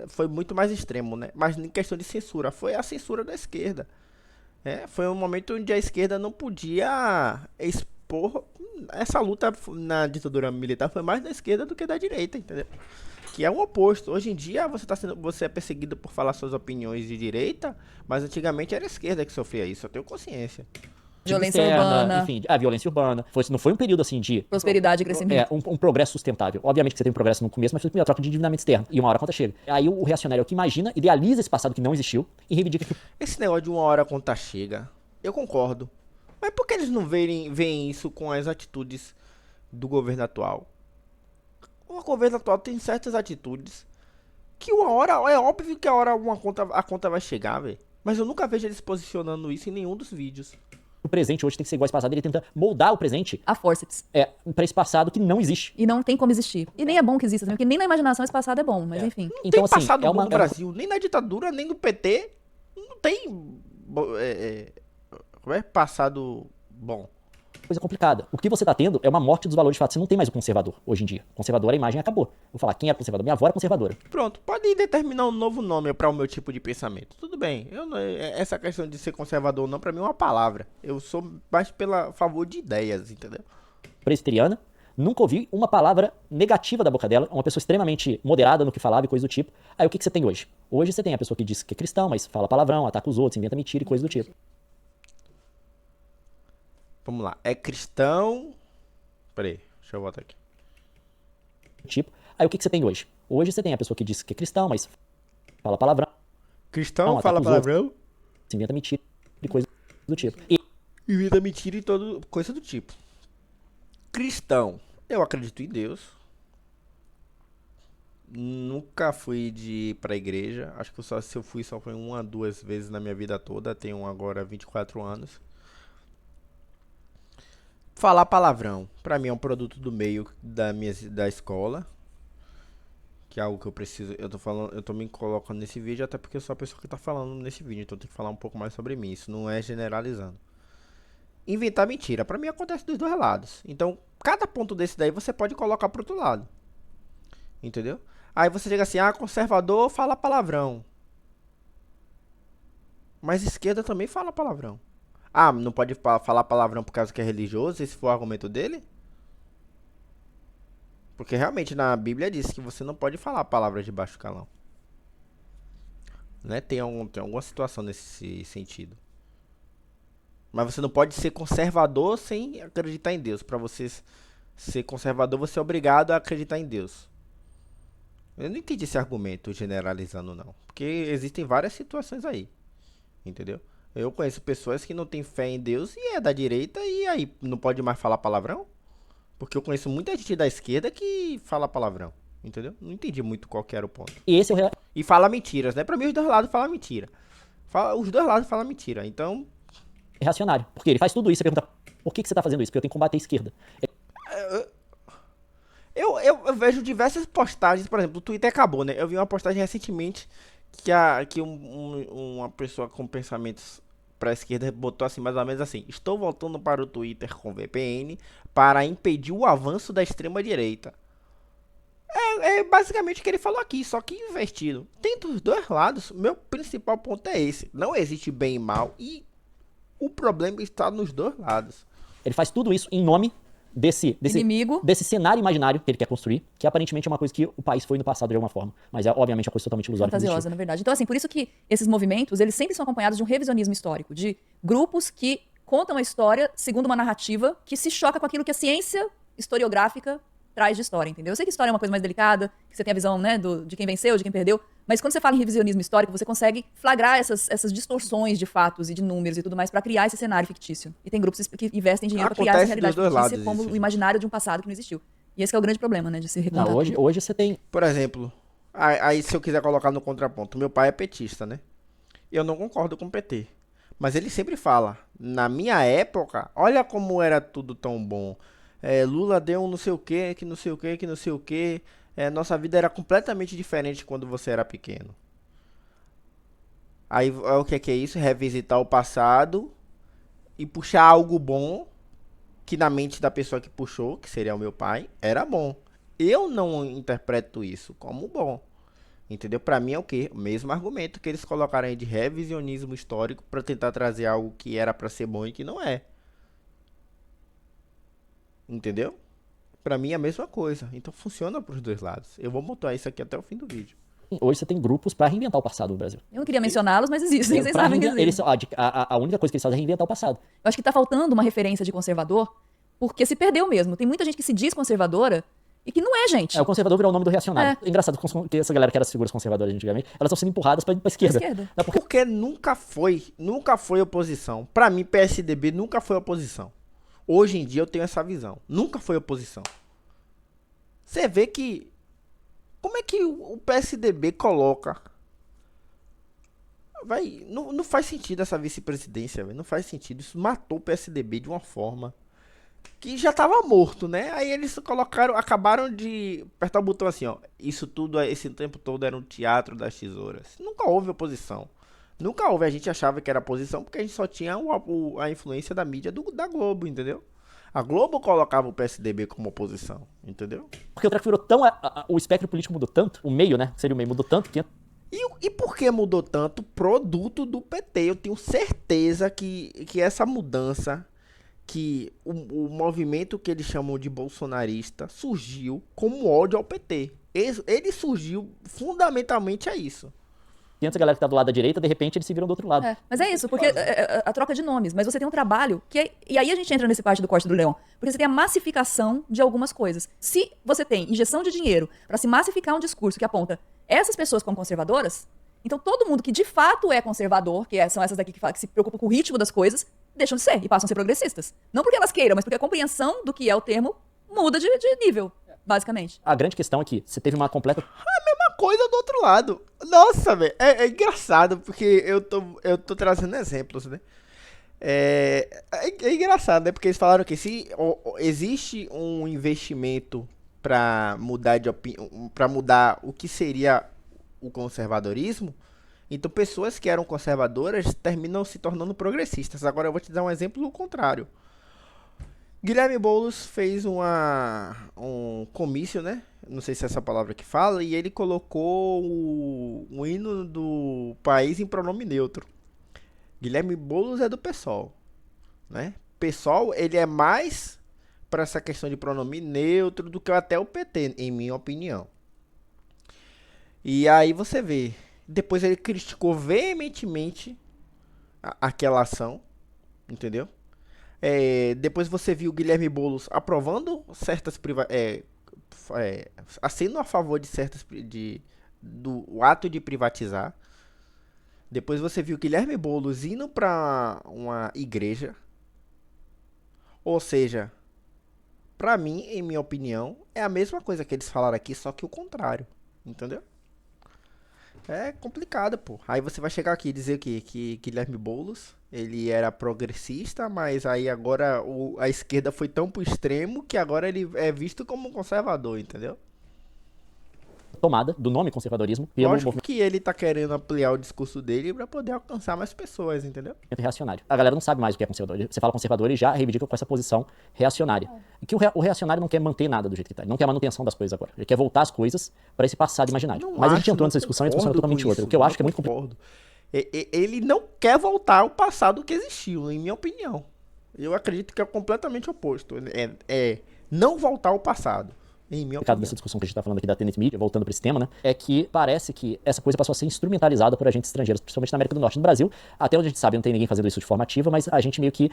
foi muito mais extremo, né? Mas em questão de censura, foi a censura da esquerda. Foi um momento onde a esquerda não podia expor... Essa luta na ditadura militar foi mais da esquerda do que da direita, entendeu? Que é o oposto. Hoje em dia você é perseguido por falar suas opiniões de direita, mas antigamente era a esquerda que sofria isso, eu tenho consciência. Violência urbana. Enfim, a violência urbana. Não foi um período assim de... prosperidade e crescimento. Um progresso sustentável. Obviamente que você tem um progresso no começo, mas foi a troca de endividamento externo. E uma hora a conta chega. Aí o reacionário é o que imagina, idealiza esse passado que não existiu e reivindica que... Esse negócio de uma hora a conta chega, eu concordo. Mas por que eles não veem isso com as atitudes do governo atual? O governo atual tem certas atitudes que uma hora, é óbvio que a hora a conta vai chegar, velho. Mas eu nunca vejo eles posicionando isso em nenhum dos vídeos. O presente hoje tem que ser igual esse passado, ele tenta moldar o presente A forceps. pra esse passado que não existe. E não tem como existir. E nem é bom que exista também, porque nem na imaginação esse passado é bom, mas enfim. Não Então, tem assim, passado bom no Brasil, nem na ditadura, nem no PT. Não tem passado bom. Coisa complicada. O que você tá tendo é uma morte dos valores de fato. Você não tem mais o conservador hoje em dia. Conservador, a imagem acabou. Vou falar, quem é conservador? Minha avó era conservadora. Pronto, pode determinar um novo nome para o meu tipo de pensamento. Tudo bem. Essa questão de ser conservador ou não, pra mim é uma palavra. Eu sou mais pela favor de ideias, entendeu? Presbiteriana, nunca ouvi uma palavra negativa da boca dela, uma pessoa extremamente moderada no que falava e coisa do tipo. Aí o que você tem hoje? Hoje você tem a pessoa que diz que é cristão, mas fala palavrão, ataca os outros, inventa mentira e coisa do tipo. Vamos lá. É cristão... Peraí, deixa eu voltar aqui. Aí o que você tem hoje? Hoje você tem a pessoa que diz que é cristão, mas fala palavrão, Cristão ataca fala os palavrão, inventa mentira e coisa do tipo. E inventa mentira e todo coisa do tipo. Cristão, eu acredito em Deus. Nunca fui de ir pra igreja. Acho que se eu fui só foi 1 ou 2 vezes na minha vida toda. Tenho agora 24 anos. Falar palavrão, pra mim é um produto do meio da escola. Que é algo que eu preciso. Eu tô me colocando nesse vídeo até porque eu sou a pessoa que tá falando nesse vídeo. Então eu tenho que falar um pouco mais sobre mim. Isso não é generalizando. Inventar mentira, pra mim acontece dos dois lados. Então, cada ponto desse daí você pode colocar pro outro lado. Entendeu? Aí você chega assim, conservador fala palavrão. Mas esquerda também fala palavrão. Não pode falar palavrão por causa que é religioso? Esse foi o argumento dele? Porque realmente na Bíblia diz que você não pode falar palavras de baixo calão. Né? Tem alguma situação nesse sentido. Mas você não pode ser conservador sem acreditar em Deus. Para você ser conservador, você é obrigado a acreditar em Deus. Eu não entendi esse argumento generalizando, não. Porque existem várias situações aí. Entendeu? Eu conheço pessoas que não têm fé em Deus e é da direita e aí não pode mais falar palavrão. Porque eu conheço muita gente da esquerda que fala palavrão. Entendeu? Não entendi muito qual que era o ponto. esse é o E fala mentiras, né? Pra mim os dois lados falam mentira. Os dois lados falam mentira. Então... reacionário. Porque ele faz tudo isso e pergunta, por que você tá fazendo isso? Porque eu tenho que combater a esquerda. Eu vejo diversas postagens, por exemplo, o Twitter acabou, né? Eu vi uma postagem recentemente que uma pessoa com pensamentos pra esquerda botou assim, mais ou menos assim: estou voltando para o Twitter com VPN para impedir o avanço da extrema direita. É basicamente o que ele falou aqui, só que invertido. Tem dos dois lados, meu principal ponto é esse: não existe bem e mal e o problema está nos dois lados. Ele faz tudo isso em nome desse Inimigo. desse cenário imaginário que ele quer construir, que aparentemente é uma coisa que o país foi no passado de alguma forma, mas é obviamente uma coisa totalmente ilusória. Fantasiosa, na verdade. Então, assim, por isso que esses movimentos, eles sempre são acompanhados de um revisionismo histórico, de grupos que contam a história segundo uma narrativa que se choca com aquilo que a ciência historiográfica traz de história, entendeu? Eu sei que história é uma coisa mais delicada, que você tem a visão, né, de quem venceu, de quem perdeu, mas quando você fala em revisionismo histórico, você consegue flagrar essas distorções de fatos e de números e tudo mais pra criar esse cenário fictício. E tem grupos que investem dinheiro pra criar essa realidade fictícia como o imaginário de um passado que não existiu. E esse que é o grande problema, né, de se recontar. Hoje você tem... Por exemplo, aí se eu quiser colocar no contraponto, meu pai é petista, né? Eu não concordo com o PT. Mas ele sempre fala, na minha época, olha como era tudo tão bom. Lula deu um não sei o que, que não sei o que, que não sei o que. Nossa vida era completamente diferente quando você era pequeno. Aí o que é isso? Revisitar o passado e puxar algo bom que na mente da pessoa que puxou, que seria o meu pai, era bom. Eu não interpreto isso como bom. Entendeu? Pra mim é o quê? O mesmo argumento que eles colocaram aí de revisionismo histórico pra tentar trazer algo que era pra ser bom e que não é. Entendeu? Pra mim é a mesma coisa. Então funciona pros dois lados. Eu vou montar isso aqui até o fim do vídeo. Hoje você tem grupos pra reinventar o passado do Brasil. Eu não queria mencioná-los, mas existem, vocês sabem que existem. A única coisa que eles fazem é reinventar o passado. Eu acho que tá faltando uma referência de conservador, porque se perdeu mesmo. Tem muita gente que se diz conservadora e que não é, gente. O conservador virou o nome do reacionário. É engraçado que essa galera que era as figuras conservadoras antigamente, elas estão sendo empurradas pra esquerda. Porque nunca foi oposição. Pra mim, PSDB nunca foi oposição. Hoje em dia eu tenho essa visão. Nunca foi oposição. Você vê que... Como é que o PSDB coloca... Não faz sentido essa vice-presidência, não faz sentido. Isso matou o PSDB de uma forma que já tava morto, né? Aí eles acabaram de apertar o botão assim, ó. Isso tudo, esse tempo todo era um teatro das tesouras. Nunca houve oposição. Nunca houve. A gente achava que era oposição porque a gente só tinha a influência da mídia da Globo, entendeu? A Globo colocava o PSDB como oposição, entendeu? Porque o treco virou tão... o espectro político mudou tanto, o meio, né? Seria o meio, mudou tanto que E por que mudou tanto? Produto do PT. Eu tenho certeza que essa mudança, que o movimento que eles chamam de bolsonarista surgiu como ódio ao PT. Ele surgiu fundamentalmente a isso. E antes a galera que tá do lado da direita, de repente eles se viram do outro lado. Mas é isso, porque a troca de nomes, mas você tem um trabalho e aí a gente entra nesse parte do corte do leão, porque você tem a massificação de algumas coisas. Se você tem injeção de dinheiro para se massificar um discurso que aponta essas pessoas como conservadoras, então todo mundo que de fato é conservador, são essas daqui que se preocupam com o ritmo das coisas, deixam de ser e passam a ser progressistas. Não porque elas queiram, mas porque a compreensão do que é o termo muda de nível, basicamente. A grande questão é que você teve uma completa Coisa do outro lado. Nossa, velho. É engraçado, porque eu tô trazendo exemplos, né? É engraçado, né? Porque eles falaram que se existe um investimento pra mudar para mudar o que seria o conservadorismo, então pessoas que eram conservadoras terminam se tornando progressistas. Agora eu vou te dar um exemplo do contrário. Guilherme Boulos fez um comício, né? Não sei se é essa palavra que fala, e ele colocou o hino do país em pronome neutro. Guilherme Boulos é do PSOL, né? PSOL, ele é mais para essa questão de pronome neutro do que até o PT, em minha opinião. E aí você vê, depois ele criticou veementemente aquela ação, entendeu? Depois você viu o Guilherme Boulos aprovando certas sendo a favor de certas do ato de privatizar. Depois você viu o Guilherme Boulos indo para uma igreja. Ou seja, para mim, em minha opinião, é a mesma coisa que eles falaram aqui, só que o contrário, entendeu? É complicado, pô. Aí você vai chegar aqui e dizer que Guilherme Boulos, ele era progressista, mas aí agora a esquerda foi tão pro extremo que agora ele é visto como um conservador, entendeu? tomada do nome conservadorismo pelo Lógico movimento que ele tá querendo ampliar o discurso dele pra poder alcançar mais pessoas, entendeu? reacionário. A galera não sabe mais o que é conservador. Você fala conservador e já reivindica com essa posição reacionária. E que o reacionário não quer manter nada do jeito que tá. Ele não quer a manutenção das coisas agora. Ele quer voltar as coisas pra esse passado imaginário. Não Mas a gente acho, entrou não nessa discussão e a discussão é concordo totalmente com outra. isso, O que eu não acho que é muito complicado. concordo. Ele não quer voltar ao passado que existiu, em minha opinião. Eu acredito que é completamente oposto. Não voltar ao passado. Em minha opinião. Dessa discussão que a gente tá falando aqui da Tenet Media, voltando para esse tema, né? É que parece que essa coisa passou a ser instrumentalizada por agentes estrangeiros, principalmente na América do Norte. No Brasil, até onde a gente sabe, não tem ninguém fazendo isso de forma ativa, mas a gente meio que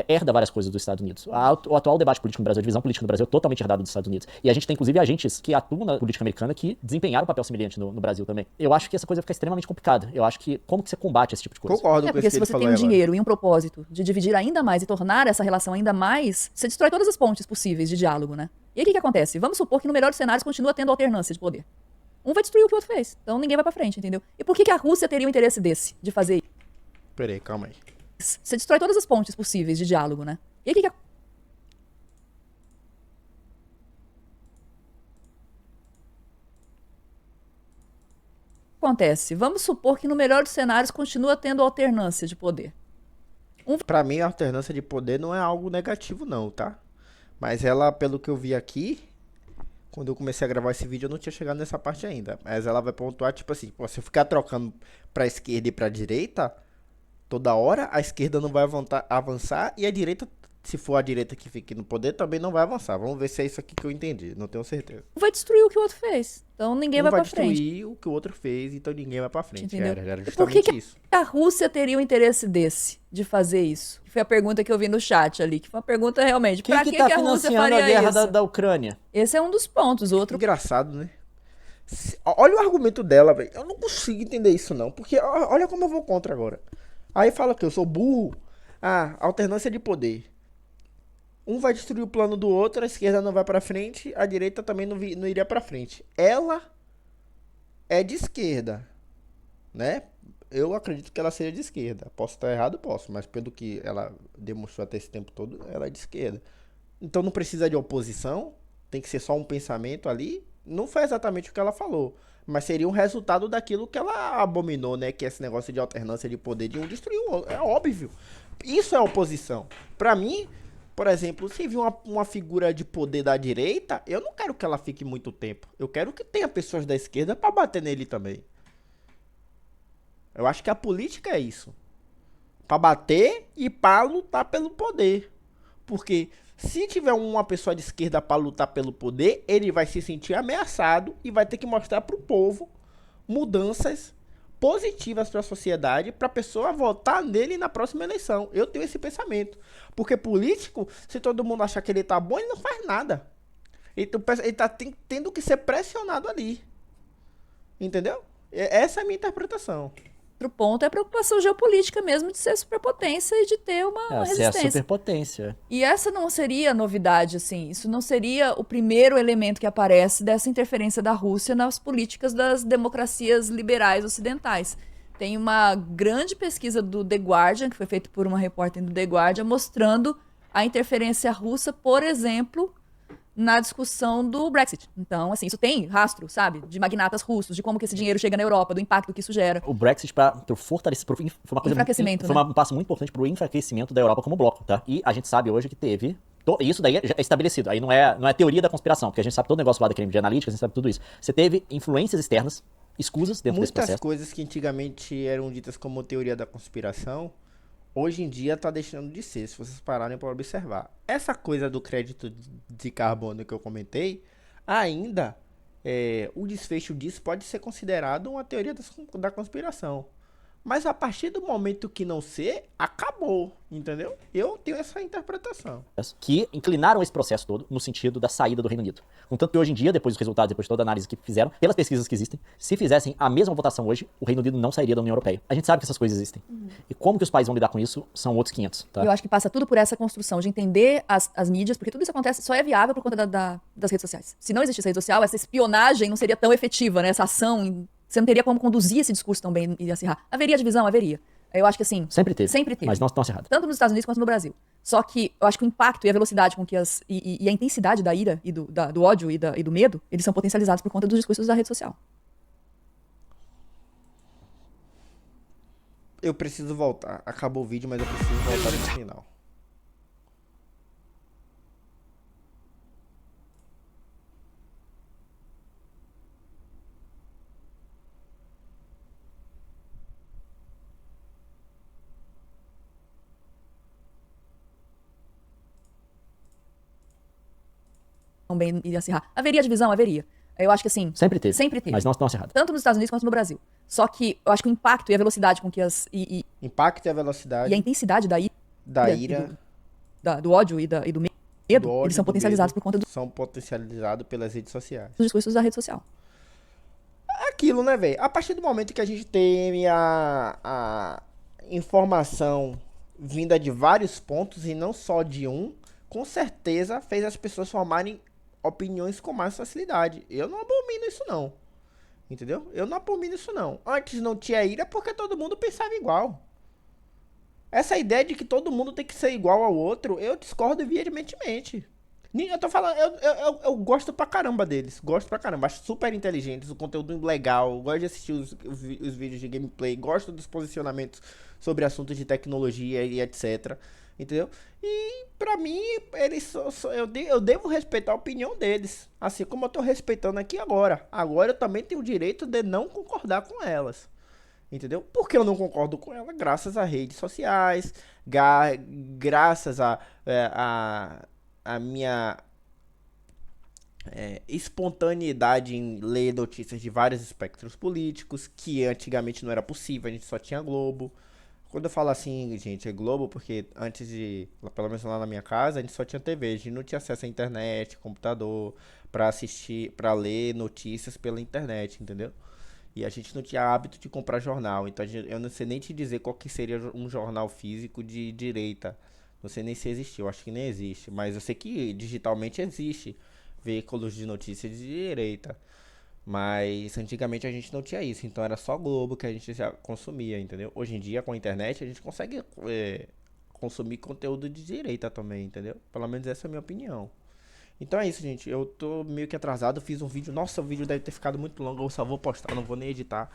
herda várias coisas dos Estados Unidos. O atual debate político no Brasil, a divisão política no Brasil é totalmente herdado dos Estados Unidos. E a gente tem, inclusive, agentes que atuam na política americana que desempenharam um papel semelhante no Brasil também. Eu acho que essa coisa fica extremamente complicada. Eu acho que como que você combate esse tipo de coisa? Concordo com Porque isso se que ele você falou tem um agora. dinheiro e um propósito de dividir ainda mais e tornar essa relação ainda mais, você destrói todas as pontes possíveis de diálogo, né? E aí o que acontece? Vamos supor que no melhor dos cenários continua tendo alternância de poder. Um vai destruir o que o outro fez. Então ninguém vai pra frente, entendeu? E por que a Rússia teria um interesse desse, de fazer Peraí, calma aí. isso? Você destrói todas as pontes possíveis de diálogo, né? E aí o que acontece? Vamos supor que no melhor dos cenários continua tendo alternância de poder. Pra mim, a alternância de poder não é algo negativo, não, tá? Mas ela, pelo que eu vi aqui, quando eu comecei a gravar esse vídeo, eu não tinha chegado nessa parte ainda. Mas ela vai pontuar, tipo assim, pô, se eu ficar trocando pra esquerda e pra direita, toda hora a esquerda não vai avançar e a direita, se for a direita que fique no poder, também não vai avançar. Vamos ver se é isso aqui que eu entendi, não tenho certeza. Um vai destruir o que o outro fez. Então ninguém vai pra frente. destruir o que o outro fez, então ninguém vai pra frente. Entendeu? Era E por justamente que isso. a Rússia teria um interesse desse, de fazer isso? Que foi a pergunta que eu vi no chat ali, que foi uma pergunta realmente. Quem Pra que que tá a Rússia financiando a faria guerra isso? da Ucrânia? Esse é um dos pontos. Outro Engraçado, né? Olha o argumento dela, velho. Eu não consigo entender isso, não. Porque olha como eu vou contra agora. Aí fala que eu sou burro. Ah, alternância de poder. Um vai destruir o plano do outro, a esquerda não vai pra frente, a direita também não iria pra frente. Ela é de esquerda, né? Eu acredito que ela seja de esquerda. Posso estar errado? Posso, mas pelo que ela demonstrou até esse tempo todo, ela é de esquerda. Então não precisa de oposição, tem que ser só um pensamento ali. Não foi exatamente o que ela falou, mas seria um resultado daquilo que ela abominou, né? Que é esse negócio de alternância de poder de um destruir o outro. É óbvio. Isso é oposição. Pra mim, por exemplo, se vir uma figura de poder da direita, eu não quero que ela fique muito tempo. Eu quero que tenha pessoas da esquerda pra bater nele também. Eu acho que a política é isso. Pra bater e pra lutar pelo poder. Porque se tiver uma pessoa de esquerda pra lutar pelo poder, ele vai se sentir ameaçado e vai ter que mostrar pro povo mudanças positivas para a sociedade, para a pessoa votar nele na próxima eleição. Eu tenho esse pensamento. Porque político, se todo mundo achar que ele tá bom, ele não faz nada. Ele tá tendo que ser pressionado ali. Entendeu? Essa é a minha interpretação. Outro ponto é a preocupação geopolítica mesmo de ser superpotência e de ter uma Ser a resistência. superpotência. E essa não seria novidade, assim. Isso não seria o primeiro elemento que aparece dessa interferência da Rússia nas políticas das democracias liberais ocidentais. Tem uma grande pesquisa do The Guardian, que foi feita por uma repórter do The Guardian, mostrando a interferência russa, por exemplo, na discussão do Brexit. Então, assim, isso tem rastro, sabe? De magnatas russos, de como que esse dinheiro chega na Europa, do impacto que isso gera. O Brexit pro fortalecimento, foi uma coisa Enfraquecimento, foi né? um passo muito importante pro enfraquecimento da Europa como bloco, tá? E a gente sabe hoje que teve isso daí já é estabelecido. Aí não é teoria da conspiração, porque a gente sabe todo o negócio lá da Cambridge Analytica, a gente sabe tudo isso. Você teve influências externas, escusas dentro desse Muitas processo. coisas que antigamente eram ditas como teoria da conspiração, hoje em dia tá deixando de ser, se vocês pararem para observar. Essa coisa do crédito de carbono que eu comentei, ainda o desfecho disso pode ser considerado uma teoria da conspiração. Mas a partir do momento que não ser, acabou, entendeu? Eu tenho essa interpretação. Que inclinaram esse processo todo no sentido da saída do Reino Unido. Contanto que hoje em dia, depois dos resultados, depois de toda a análise que fizeram, pelas pesquisas que existem, se fizessem a mesma votação hoje, o Reino Unido não sairia da União Europeia. A gente sabe que essas coisas existem. E como que os países vão lidar com isso, são outros 500, tá? Eu acho que passa tudo por essa construção de entender as mídias, porque tudo isso acontece, só é viável por conta das redes sociais. Se não existisse rede social, essa espionagem não seria tão efetiva, né? Essa ação, você não teria como conduzir esse discurso tão bem e acirrar. Haveria divisão? Haveria. Eu acho que assim... Sempre teve. Sempre teve. Mas não estão acirrados. Tanto nos Estados Unidos quanto no Brasil. Só que eu acho que o impacto e a velocidade com que e a intensidade da ira e do ódio e do medo, eles são potencializados por conta dos discursos da rede social. Eu preciso voltar. Acabou o vídeo, mas eu preciso voltar no final. Tão bem e acirrar. Haveria divisão? Haveria. Eu acho que assim... Sempre teve. Sempre teve. Mas não estão acirrados. Tanto nos Estados Unidos quanto no Brasil. Só que eu acho que o impacto e a velocidade com que Impacto e a velocidade e a intensidade da ira da ira, do ódio e do medo, do ódio, eles são do potencializados medo, por conta dos são potencializados pelas redes sociais. discursos da rede social. Aquilo, né, velho? A partir do momento que a gente tem a informação vinda de vários pontos e não só de um, com certeza fez as pessoas formarem opiniões com mais facilidade. Eu não abomino isso, não. Entendeu? Eu não abomino isso, não. Antes não tinha ira porque todo mundo pensava igual. Essa ideia de que todo mundo tem que ser igual ao outro, eu discordo veementemente. Eu tô falando, eu gosto pra caramba deles. Gosto pra caramba. Acho super inteligentes, o conteúdo legal. Gosto de assistir os vídeos de gameplay. Gosto dos posicionamentos sobre assuntos de tecnologia e etc. Entendeu? E pra mim, eu devo respeitar a opinião deles. Assim como eu tô respeitando aqui agora. Agora eu também tenho o direito de não concordar com elas. Entendeu? Porque eu não concordo com ela graças a redes sociais, graças a minha espontaneidade em ler notícias de vários espectros políticos, que antigamente não era possível, a gente só tinha Globo. Quando eu falo assim, gente, é Globo porque antes de, pelo menos lá na minha casa, a gente só tinha TV, a gente não tinha acesso à internet, computador, pra assistir, pra ler notícias pela internet, entendeu? E a gente não tinha hábito de comprar jornal, então eu não sei nem te dizer qual que seria um jornal físico de direita. Não sei nem se existe, eu acho que nem existe, mas eu sei que digitalmente existe veículos de notícia de direita. Mas antigamente a gente não tinha isso, então era só Globo que a gente já consumia, entendeu? Hoje em dia com a internet a gente consegue consumir conteúdo de direita também, entendeu? Pelo menos essa é a minha opinião. Então é isso, gente. Eu tô meio que atrasado. Fiz um vídeo. Nossa, o vídeo deve ter ficado muito longo. Eu só vou postar, não vou nem editar.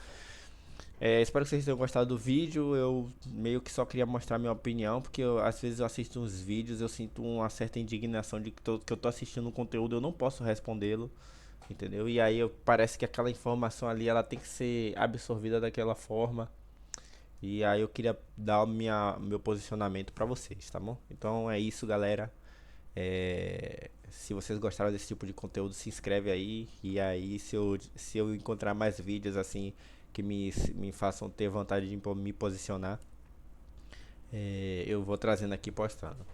Espero que vocês tenham gostado do vídeo. Eu meio que só queria mostrar minha opinião. Porque às vezes eu assisto uns vídeos. Eu sinto uma certa indignação de que eu tô assistindo um conteúdo. Eu não posso respondê-lo. Entendeu? E aí parece que aquela informação ali ela tem que ser absorvida daquela forma. E aí eu queria dar meu posicionamento pra vocês, tá bom? Então é isso, galera. Se vocês gostaram desse tipo de conteúdo, se inscreve aí. E aí, se eu encontrar mais vídeos assim que me façam ter vontade de me posicionar, eu vou trazendo aqui postando.